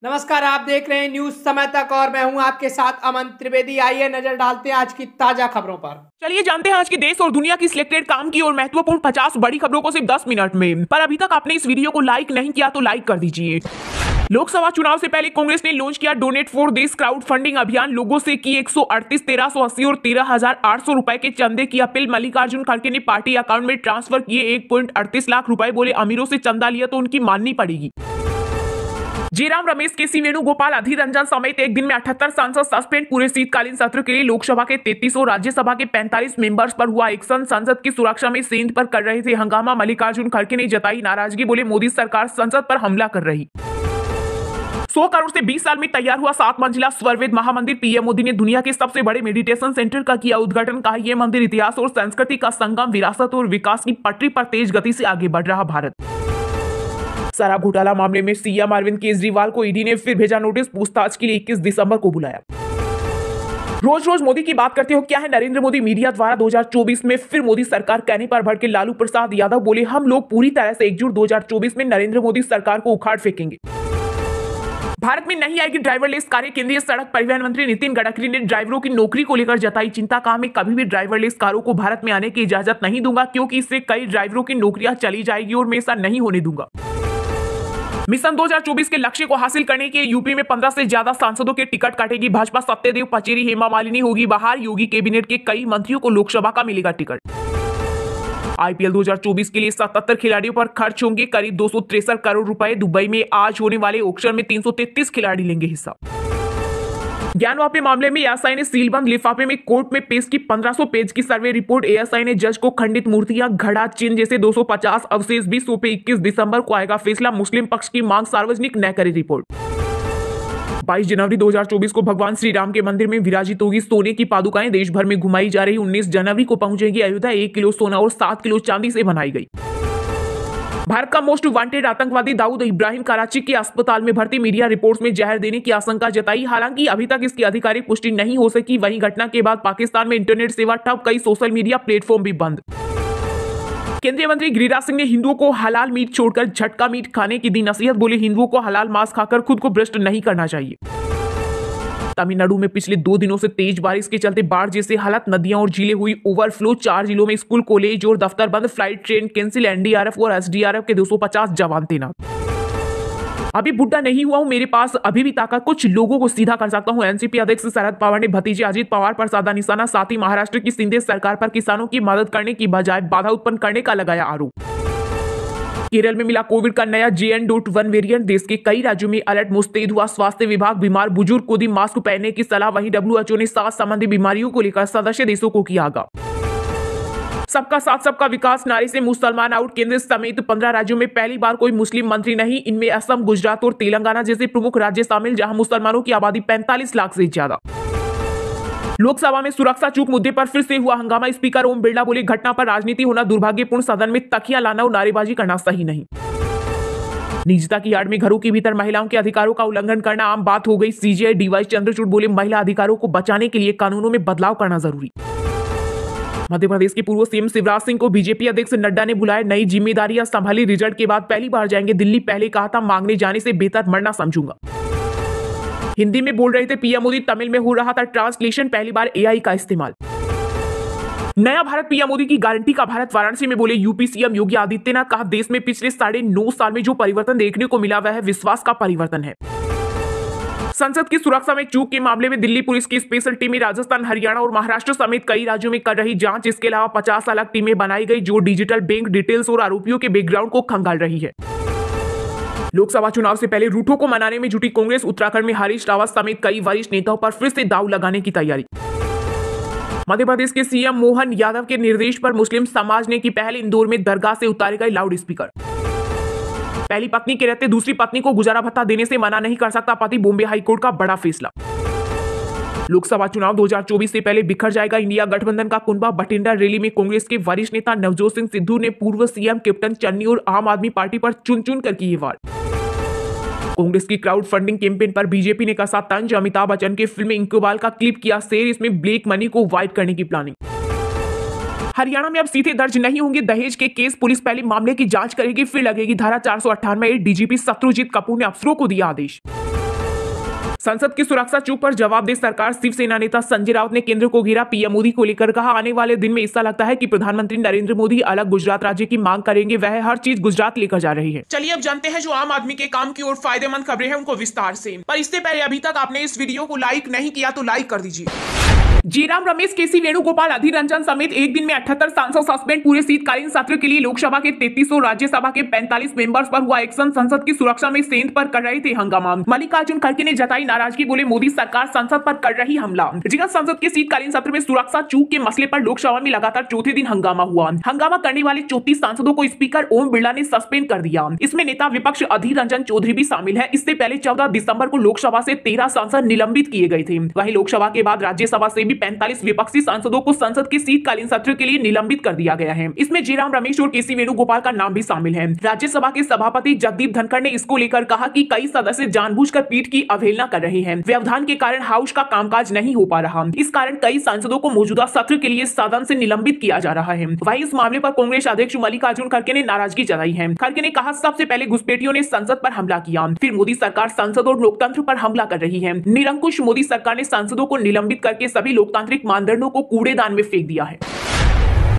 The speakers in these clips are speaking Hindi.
नमस्कार, आप देख रहे हैं न्यूज समय तक और मैं हूं आपके साथ अमन त्रिवेदी। आइए नजर डालते हैं आज की ताजा खबरों पर। चलिए जानते हैं आज के देश और दुनिया की सिलेक्टेड काम की और महत्वपूर्ण 50 बड़ी खबरों को सिर्फ 10 मिनट में। पर अभी तक आपने इस वीडियो को लाइक नहीं किया तो लाइक कर दीजिए। लोकसभा चुनाव से पहले कांग्रेस ने लॉन्च किया डोनेट फॉर देश क्राउड फंडिंग अभियान। लोगों से की 138, 1380 और 13,800 रुपए के चंदे की अपील। मल्लिकार्जुन खड़गे ने पार्टी अकाउंट में ट्रांसफर किए 1.38 लाख रुपए। बोले अमीरों से चंदा लिया तो उनकी माननी पड़ेगी। जयराम रमेश, केसी वेणुगोपाल, अधीर रंजन समेत एक दिन में 78 सांसद सस्पेंड। पूरे शीतकालीन सत्र के लिए लोकसभा के 33 और राज्यसभा के 45 मेंबर्स पर हुआ एक्शन। संसद की सुरक्षा में सेंध पर कर रहे थे हंगामा। मल्लिकार्जुन खड़गे ने जताई नाराजगी। बोले मोदी सरकार संसद पर हमला कर रही। 100 करोड़ से 20 साल में तैयार हुआ 7 मंजिला स्वरवेद महामंदिर। पीएम मोदी ने दुनिया के सबसे बड़े मेडिटेशन सेंटर का किया उद्घाटन। कहा यह मंदिर इतिहास और संस्कृति का संगम, विरासत और विकास की पटरी पर तेज गति से आगे बढ़ रहा भारत। शराब घोटाला मामले में सीएम अरविंद केजरीवाल को ईडी ने फिर भेजा नोटिस। पूछताछ के लिए 21 दिसंबर को बुलाया। रोज रोज मोदी की बात करते हो क्या है नरेंद्र मोदी। मीडिया द्वारा 2024 में फिर मोदी सरकार कहने पर भड़के लालू प्रसाद यादव। बोले हम लोग पूरी तरह से एकजुट। 2024 में नरेंद्र मोदी सरकार को उखाड़ फेंकेंगे। भारत में नहीं आएगी ड्राइवरलेस कारें। केंद्रीय सड़क परिवहन मंत्री नितिन गडकरी ने ड्राइवरों की नौकरी को लेकर जताई चिंता। कहा मैं कभी भी ड्राइवरलेस कारों को भारत में आने की इजाजत नहीं दूंगा, क्योंकि इससे कई ड्राइवरों की नौकरियां चली जाएगी और मैं ऐसा नहीं होने दूंगा। मिशन 2024 के लक्ष्य को हासिल करने के यूपी में 15 से ज्यादा सांसदों के टिकट काटेगी भाजपा। सत्यदेव पचेरी, हेमा मालिनी होगी बाहर। योगी कैबिनेट के कई मंत्रियों को लोकसभा का मिलेगा टिकट। आईपीएल 2024 के लिए 77 खिलाड़ियों पर खर्च होंगे करीब 263 करोड़ रुपए। दुबई में आज होने वाले ऑक्शन में 333 खिलाड़ी लेंगे हिस्सा। ज्ञान वापे मामले में एएसआई ने सीलबंद लिफाफे में कोर्ट में पेश की 1500 पेज की सर्वे रिपोर्ट। एएसआई ने जज को खंडित मूर्तियां, घड़ा, चिन्ह जैसे 250 अवशेष भी सौंपे। 21 दिसंबर को आएगा फैसला। मुस्लिम पक्ष की मांग सार्वजनिक न करे रिपोर्ट। 22 जनवरी 2024 को भगवान श्री राम के मंदिर में विराजित होगी सोने की पादुकाएं। देश भर में घुमाई जा रही 19 जनवरी को पहुंचेगी अयोध्या। 1 किलो सोना और 7 किलो चांदी से बनाई गई। भारत का मोस्ट वांटेड आतंकवादी दाऊद इब्राहिम कराची के अस्पताल में भर्ती। मीडिया रिपोर्ट्स में जहर देने की आशंका जताई। हालांकि अभी तक इसकी आधिकारिक पुष्टि नहीं हो सकी। वहीं घटना के बाद पाकिस्तान में इंटरनेट सेवा ठप, कई सोशल मीडिया प्लेटफॉर्म भी बंद। केंद्रीय मंत्री गिरिराज सिंह ने हिंदुओं को हलाल मीट छोड़कर झटका मीट खाने की दी नसीहत। बोले हिंदुओं को हलाल मांस खाकर खुद को भ्रष्ट नहीं करना चाहिए। तमिलनाडु में पिछले 2 दिनों से तेज बारिश के चलते बाढ़ जैसे हालात। नदियां और झीलें हुई ओवरफ्लो। 4 जिलों में स्कूल, कॉलेज और दफ्तर बंद। Flight, train cancel. एनडीआरएफ और एसडीआरएफ के 250 जवान तैनात। अभी बुढ़ा नहीं हुआ हूं, मेरे पास अभी भी ताकत कुछ लोगों को सीधा कर सकता हूं। एनसीपी अध्यक्ष शरद पवार ने भतीजे अजित पवार पर साधा निशाना। साथ ही महाराष्ट्र की शिंदे सरकार पर किसानों की मदद करने की बजाय बाधा उत्पन्न करने का लगाया आरोप। केरल में मिला कोविड का नया JN.1 वेरिएंट। देश के कई राज्यों में अलर्ट मुस्तैद हुआ स्वास्थ्य विभाग। बीमार बुजुर्ग को दी मास्क पहनने की सलाह। वहीं WHO ने 7 संबंधी बीमारियों को लेकर सदस्य देशों को किया आगाह। सबका साथ सबका विकास नारे से मुसलमान आउट। केंद्र समेत 15 राज्यों में पहली बार कोई मुस्लिम मंत्री नहीं। इनमें असम, गुजरात और तेलंगाना जैसे प्रमुख राज्य शामिल, जहां मुसलमानों की आबादी 45 लाख से ज्यादा। लोकसभा में सुरक्षा चूक मुद्दे पर फिर से हुआ हंगामा। स्पीकर ओम बिरला बोले घटना पर राजनीति होना दुर्भाग्यपूर्ण। सदन में तकिया लाना और नारेबाजी करना सही नहीं। निजता की आड़ में घरों के भीतर महिलाओं के अधिकारों का उल्लंघन करना आम बात हो गई। सीजेआई डीवाई चंद्रचूड़ बोले महिला अधिकारों को बचाने के लिए कानूनों में बदलाव करना जरूरी। मध्य प्रदेश के पूर्व सीएम शिवराज सिंह को बीजेपी अध्यक्ष नड्डा ने बुलाया। नई जिम्मेदारियां संभाली। रिजल्ट के बाद पहली बार जाएंगे दिल्ली। पहले कहा था मांगने जाने से बेहतर मरना समझूंगा। हिंदी में बोल रहे थे पीएम मोदी, तमिल में हो रहा था ट्रांसलेशन। पहली बार एआई का इस्तेमाल। नया भारत पीएम मोदी की गारंटी का भारत। वाराणसी में बोले यूपी सीएम योगी आदित्यनाथ। कहा देश में पिछले 9.5 साल में जो परिवर्तन देखने को मिला वह है विश्वास का परिवर्तन है। संसद की सुरक्षा में चूक के मामले में दिल्ली पुलिस की स्पेशल टीमें राजस्थान, हरियाणा और महाराष्ट्र समेत कई राज्यों में कर रही जांच। इसके अलावा 50 अलग टीमें बनाई गई जो डिजिटल बैंक डिटेल्स और आरोपियों के बैकग्राउंड को खंगाल रही है। लोकसभा चुनाव से पहले रूठों को मनाने में जुटी कांग्रेस। उत्तराखंड में हरीश रावत समेत कई वरिष्ठ नेताओं पर फिर से दांव लगाने की तैयारी। मध्य प्रदेश के सीएम मोहन यादव के निर्देश पर मुस्लिम समाज ने की पहल। इंदौर में दरगाह से उतारे गए लाउड स्पीकर। पहली पत्नी के रहते दूसरी पत्नी को गुजारा भत्ता देने से मना नहीं कर सकता पति। बॉम्बे हाईकोर्ट का बड़ा फैसला। लोकसभा चुनाव 2024 से पहले बिखर जाएगा इंडिया गठबंधन का कुनबा। बठिंडा रैली में कांग्रेस के वरिष्ठ नेता नवजोत सिंह सिद्धू ने पूर्व सीएम कैप्टन चन्नी और आम आदमी पार्टी पर चुन चुन कर की वार। कांग्रेस की क्राउड फंडिंग कैंपेन पर बीजेपी ने कसा तंज। अमिताभ बच्चन के फिल्म इनक्यूबाल का क्लिप किया शेयर। इसमें ब्लैक मनी को वाइट करने की प्लानिंग। हरियाणा में अब सीधे दर्ज नहीं होंगे दहेज के केस। पुलिस पहले मामले की जांच करेगी, फिर लगेगी धारा 498। डीजीपी शत्रुजीत कपूर ने अफसरों को दिया आदेश। संसद की सुरक्षा चूक पर जवाब दे सरकार। शिवसेना नेता संजय राउत ने केंद्र को घेरा। पीएम मोदी को लेकर कहा, आने वाले दिन में ऐसा लगता है कि प्रधानमंत्री नरेंद्र मोदी अलग गुजरात राज्य की मांग करेंगे। वह हर चीज गुजरात लेकर जा रही है। चलिए अब जानते हैं जो आम आदमी के काम की और फायदेमंद खबरें हैं उनको विस्तार से। पर इससे पहले अभी तक आपने इस वीडियो को लाइक नहीं किया तो लाइक कर दीजिए। जीराम रमेश, केसी वेणुगोपाल, अधीर रंजन समेत एक दिन में 78 सांसद सस्पेंड। पूरे शीतकालीन सत्र के लिए लोकसभा के 33 और राज्यसभा के 45 मेंबर्स पर हुआ एक्शन। संसद की सुरक्षा में सेंध पर कर रहे थे हंगामा। मल्लिकार्जुन खड़गे ने जताई नाराजगी, बोले मोदी सरकार संसद पर कर रही हमला। जिला संसद के शीतकालीन सत्र में सुरक्षा चूक के मसले पर लोकसभा में लगातार चौथे दिन हंगामा हुआ। हंगामा करने वाले 34 सांसदों को स्पीकर ओम बिरला ने सस्पेंड कर दिया। इसमें नेता विपक्ष अधीर रंजन चौधरी भी शामिल है। इससे पहले 14 दिसंबर को लोकसभा से 13 सांसद निलंबित किए गए थे। वहीं लोकसभा के बाद राज्यसभा से भी 45 विपक्षी सांसदों को संसद के शीतकालीन सत्र के लिए निलंबित कर दिया गया है। इसमें जीराम रमेश और केसी वेणुगोपाल का नाम भी शामिल है। राज्यसभा के सभापति जगदीप धनखड़ ने इसको लेकर कहा कि कई सदस्य जानबूझकर पीठ की अवहेलना कर रहे हैं। व्यवधान के कारण हाउस का कामकाज नहीं हो पा रहा। इस कारण कई सांसदों को मौजूदा सत्र के लिए सदन से निलंबित किया जा रहा है। वहीं इस मामले पर कांग्रेस अध्यक्ष मल्लिकार्जुन खड़गे ने नाराजगी जताई है। खड़गे ने कहा, सबसे पहले घुसपैठियों ने संसद पर हमला किया, फिर मोदी सरकार संसद और लोकतंत्र पर हमला कर रही है। निरंकुश मोदी सरकार ने सांसदों को निलंबित करके सभी लोकतांत्रिक मानदंडों को कूड़ेदान में फेंक दिया है।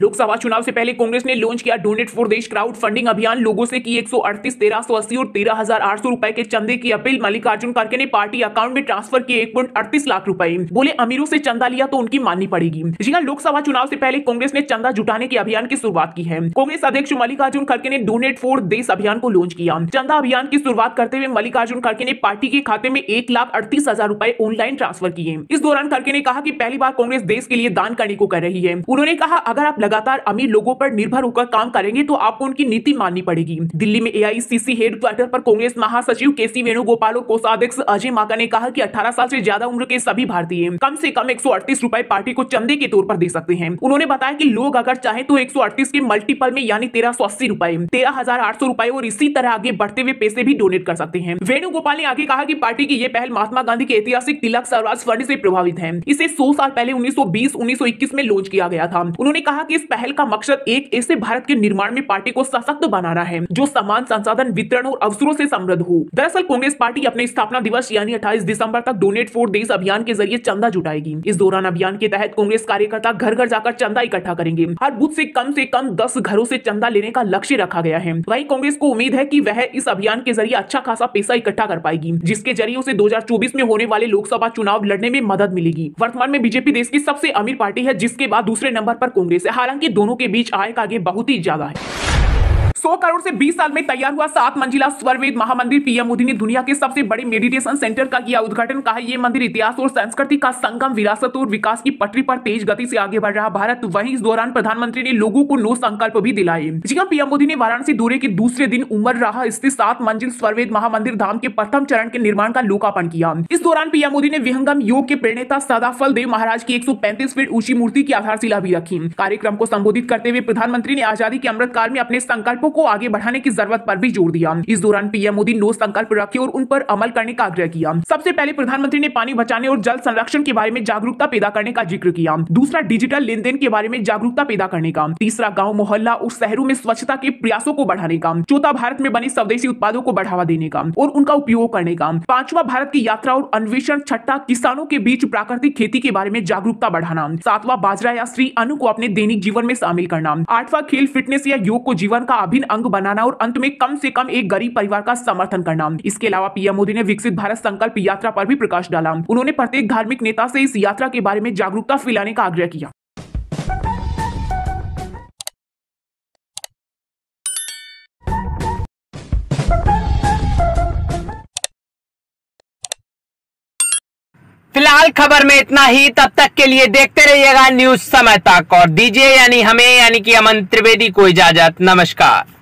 लोकसभा चुनाव से पहले कांग्रेस ने लॉन्च किया डोनेट फॉर देश क्राउड फंडिंग अभियान। लोगों से की 138, 1380 और 13,800 रुपए के चंदे की अपील। मल्लिकार्जुन खड़गे ने पार्टी अकाउंट में ट्रांसफर किए 1.38 लाख रुपए। बोले, अमीरों से चंदा लिया तो उनकी माननी पड़ेगी। जी हां, लोकसभा चुनाव से पहले कांग्रेस ने चंदा जुटाने के अभियान की शुरुआत की है। कांग्रेस अध्यक्ष मल्लिकार्जुन खड़गे ने डोनेट फॉर देश अभियान को लॉन्च किया। चंदा अभियान की शुरुआत करते हुए मल्लिकार्जुन खड़गे ने पार्टी के खाते में 1,38,000 रुपए ऑनलाइन ट्रांसफर किए। इस दौरान खड़गे ने कहा कि पहली बार कांग्रेस देश के लिए दान करने को कर रही है। उन्होंने कहा, अगर आप लगातार अमीर लोगों पर निर्भर होकर काम करेंगे तो आपको उनकी नीति माननी पड़ेगी। दिल्ली में एआईसीसी हेडक्वार्टर पर कांग्रेस महासचिव केसी वेणुगोपाल और कोषाध्यक्ष अजय माकन ने कहा कि 18 साल से ज्यादा उम्र के सभी भारतीय कम से कम 138 रुपए पार्टी को चंदे के तौर पर दे सकते हैं। उन्होंने बताया कि लोग अगर चाहे तो 138 के मल्टीपल में यानी 1380 रुपए, 13,800 रुपए और इसी तरह आगे बढ़ते हुए पैसे भी डोनेट कर सकते हैं। वेणुगोपाल ने आगे कहा कि पार्टी की यह पहल महात्मा गांधी के ऐतिहासिक तिलक स्वराज फंड से प्रभावित है। इसे 100 साल पहले 1920-1921 में लॉन्च किया गया था। उन्होंने कहा कि इस पहल का मकसद एक ऐसे भारत के निर्माण में पार्टी को सशक्त बनाना है जो समान संसाधन वितरण और अवसरों से समृद्ध हो। दरअसल कांग्रेस पार्टी अपने स्थापना दिवस यानी 28 दिसंबर तक डोनेट फॉर देश अभियान के जरिए चंदा जुटाएगी। इस दौरान अभियान के तहत कांग्रेस कार्यकर्ता घर घर जाकर चंदा इकट्ठा करेंगे। हर बूथ से कम 10 घरों से चंदा लेने का लक्ष्य रखा गया है। वहीं कांग्रेस को उम्मीद है कि वह इस अभियान के जरिए अच्छा खासा पैसा इकट्ठा कर पाएगी, जिसके जरिए उसे 2024 में होने वाले लोकसभा चुनाव लड़ने में मदद मिलेगी। वर्तमान में बीजेपी देश की सबसे अमीर पार्टी है, जिसके बाद दूसरे नंबर पर कांग्रेस है। हालांकि दोनों के बीच आय का आगे बहुत ही ज्यादा है। 100 करोड़ से 20 साल में तैयार हुआ 7 मंजिला स्वरवेद महामंदिर। पीएम मोदी ने दुनिया के सबसे बड़े मेडिटेशन सेंटर का किया उद्घाटन। कहा, यह मंदिर इतिहास और संस्कृति का संगम, विरासत और विकास की पटरी पर तेज गति से आगे बढ़ रहा भारत। वहीं इस दौरान प्रधानमंत्री ने लोगों को 9 संकल्प भी दिलाए। जी हां, पीएम मोदी ने वाराणसी दौरे के दूसरे दिन उमरराह स्थित 7 मंजिल स्वरवेद महामंदिर धाम के प्रथम चरण के निर्माण का लोकार्पण किया। इस दौरान पीएम मोदी ने विहंगम योग के प्रणेता सदाफल देव महाराज की 135 फीट ऊंची मूर्ति की आधारशिला भी रखी। कार्यक्रम को संबोधित करते हुए प्रधानमंत्री ने आजादी के अमृतकाल में अपने संकल्पों को आगे बढ़ाने की जरूरत पर भी जोर दिया। इस दौरान पीएम मोदी 9 संकल्प रखे और उन पर अमल करने का आग्रह किया। सबसे पहले प्रधानमंत्री ने पानी बचाने और जल संरक्षण के बारे में जागरूकता पैदा करने का जिक्र किया। दूसरा, डिजिटल लेन देन के बारे में जागरूकता पैदा करने का। तीसरा, गांव मोहल्ला और शहरों में स्वच्छता के प्रयासों को बढ़ाने का। चौथा, भारत में बने स्वदेशी उत्पादों को बढ़ावा देने का और उनका उपयोग करने का। पांचवा, भारत की यात्रा और अन्वेषण। छठा, किसानों के बीच प्राकृतिक खेती के बारे में जागरूकता बढ़ाना। सातवां, बाजरा या श्री अन्न को अपने दैनिक जीवन में शामिल करना। आठवां, खेल, फिटनेस या योग को जीवन का अभिन्न अंग बनाना। और अंत में कम से कम एक गरीब परिवार का समर्थन करना। इसके अलावा पीएम मोदी ने विकसित भारत संकल्प यात्रा पर भी प्रकाश डाला। उन्होंने प्रत्येक धार्मिक नेता से इस यात्रा के बारे में जागरूकता फैलाने का आग्रह किया। फिलहाल खबर में इतना ही। तब तक के लिए देखते रहिएगा न्यूज समय तक और दीजिए यानी हमें यानी कि अमन त्रिवेदी को इजाजत। नमस्कार।